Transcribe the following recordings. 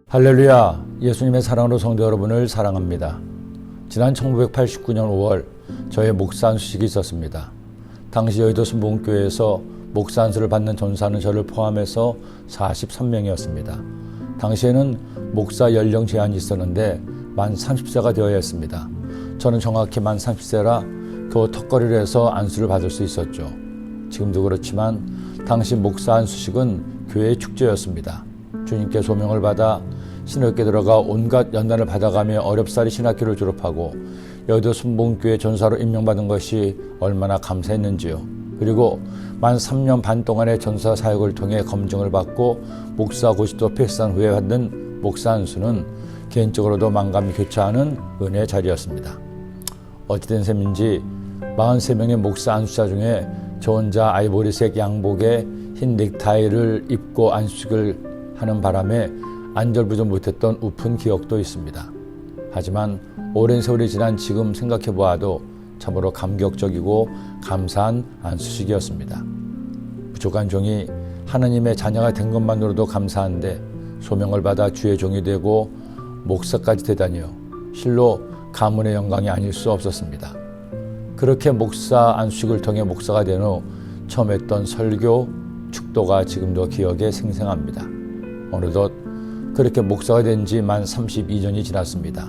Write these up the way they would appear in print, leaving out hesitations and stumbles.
할렐루야, 예수님의 사랑으로 성도 여러분을 사랑합니다. 지난 1989년 5월 저의 목사 안수식이 있었습니다. 당시 여의도 순복음교회에서 목사 안수를 받는 전사는 저를 포함해서 43명이었습니다. 당시에는 목사 연령 제한이 있었는데 만 30세가 되어야 했습니다. 저는 정확히 만 30세라 겨우 턱걸이를 해서 안수를 받을 수 있었죠. 지금도 그렇지만 당시 목사 안수식은 교회의 축제였습니다. 주님께 소명을 받아 신학교에 들어가 온갖 연단을 받아가며 어렵사리 신학교를 졸업하고 여의도 순복음교회 전사로 임명받은 것이 얼마나 감사했는지요. 그리고 만 3년 반 동안의 전사 사역을 통해 검증을 받고 목사 고시도 패스한 후에 받는 목사 안수는 개인적으로도 만감이 교차하는 은혜의 자리였습니다. 어찌된 셈인지 43명의 목사 안수자 중에 저 혼자 아이보리색 양복에 흰 넥타이를 입고 안수식을 하는 바람에 안절부절 못했던 우픈 기억도 있습니다. 하지만 오랜 세월이 지난 지금 생각해보아도 참으로 감격적이고 감사한 안수식이었습니다. 부족한 종이 하나님의 자녀가 된 것만으로도 감사한데 소명을 받아 주의 종이 되고 목사까지 되다니요. 실로 가문의 영광이 아닐 수 없었습니다. 그렇게 목사 안수식을 통해 목사가 된 후 처음 했던 설교, 축도가 지금도 기억에 생생합니다. 어느덧 그렇게 목사가 된 지 만 32년이 지났습니다.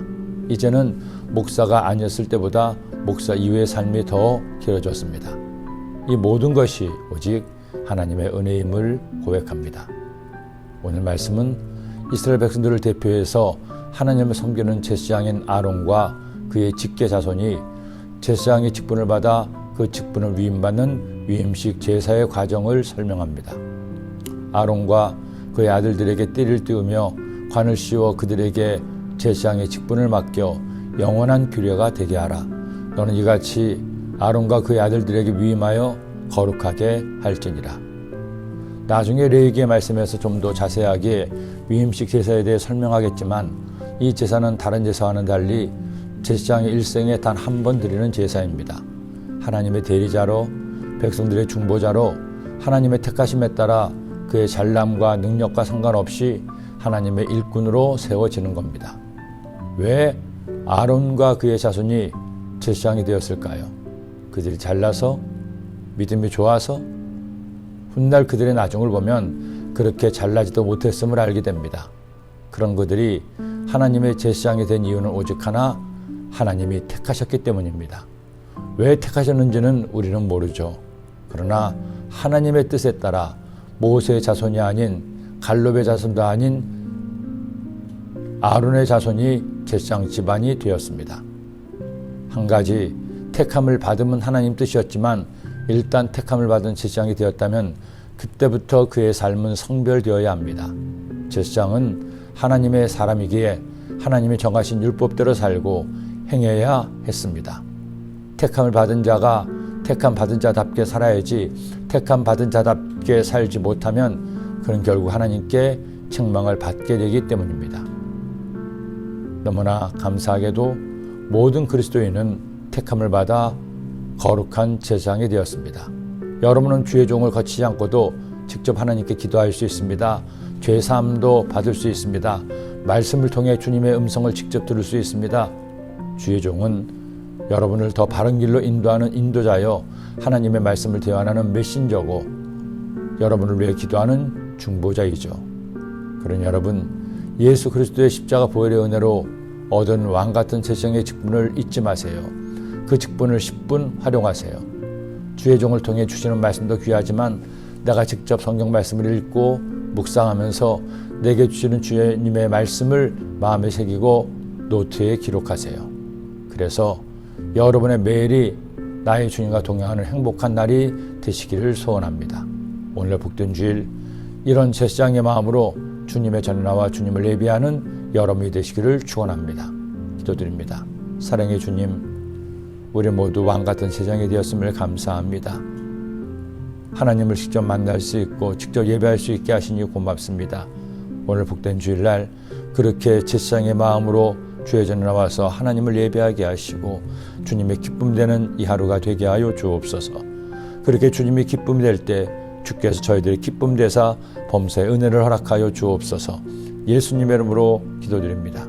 이제는 목사가 아니었을 때보다 목사 이후의 삶이 더 길어졌습니다. 이 모든 것이 오직 하나님의 은혜임을 고백합니다. 오늘 말씀은 이스라엘 백성들을 대표해서 하나님을 섬기는 제사장인 아론과 그의 직계 자손이 제사장의 직분을 받아 그 직분을 위임받는 위임식 제사의 과정을 설명합니다. 아론과 그의 아들들에게 띠를 띄우며 관을 씌워 그들에게 제사장의 직분을 맡겨 영원한 규례가 되게 하라. 너는 이같이 아론과 그의 아들들에게 위임하여 거룩하게 할지니라. 나중에 레위기의 말씀에서 좀 더 자세하게 위임식 제사에 대해 설명하겠지만 이 제사는 다른 제사와는 달리 제사장의 일생에 단 한 번 드리는 제사입니다. 하나님의 대리자로 백성들의 중보자로 하나님의 택하심에 따라 그의 잘남과 능력과 상관없이 하나님의 일꾼으로 세워지는 겁니다. 왜 아론과 그의 자손이 제사장이 되었을까요? 그들이 잘나서? 믿음이 좋아서? 훗날 그들의 나중을 보면 그렇게 잘나지도 못했음을 알게 됩니다. 그런 그들이 하나님의 제사장이 된 이유는 오직 하나, 하나님이 택하셨기 때문입니다. 왜 택하셨는지는 우리는 모르죠. 그러나 하나님의 뜻에 따라 모세의 자손이 아닌 갈렙의 자손도 아닌 아론의 자손이 제사장 집안이 되었습니다. 한 가지 택함을 받으면 하나님 뜻이었지만 일단 택함을 받은 제사장이 되었다면 그때부터 그의 삶은 성별되어야 합니다. 제사장은 하나님의 사람이기에 하나님이 정하신 율법대로 살고 행해야 했습니다. 택함을 받은 자가 택함 받은 자답게 살아야지 택함 받은 자답게 살지 못하면 그는 결국 하나님께 책망을 받게 되기 때문입니다. 너무나 감사하게도 모든 그리스도인은 택함을 받아 거룩한 제사장이 되었습니다. 여러분은 주의 종을 거치지 않고도 직접 하나님께 기도할 수 있습니다. 죄사함도 받을 수 있습니다. 말씀을 통해 주님의 음성을 직접 들을 수 있습니다. 주의 종은 여러분을 더 바른 길로 인도하는 인도자여 하나님의 말씀을 대환하는 메신저고 여러분을 위해 기도하는 중보자이죠. 그러니 여러분 예수 그리스도의 십자가 보혈의 은혜로 얻은 왕같은 제사장의 직분을 잊지 마세요. 그 직분을 10분 활용하세요. 주의 종을 통해 주시는 말씀도 귀하지만 내가 직접 성경 말씀을 읽고 묵상하면서 내게 주시는 주님의 말씀을 마음에 새기고 노트에 기록하세요. 그래서 여러분의 매일이 나의 주님과 동행하는 행복한 날이 되시기를 소원합니다. 오늘 복된 주일 이런 제사장의 마음으로 주님의 전나와 주님을 예비하는 여러분이 되시기를 축원합니다. 기도드립니다. 사랑의 주님, 우리 모두 왕같은 제사장이 되었음을 감사합니다. 하나님을 직접 만날 수 있고 직접 예배할 수 있게 하시니 고맙습니다. 오늘 복된 주일날 그렇게 제사장의 마음으로 주의 전에 나와서 하나님을 예배하게 하시고 주님의 기쁨되는 이 하루가 되게 하여 주옵소서. 그렇게 주님이 기쁨이 될 때 주께서 저희들의 기쁨 되사 범사의 은혜를 허락하여 주옵소서. 예수님의 이름으로 기도드립니다.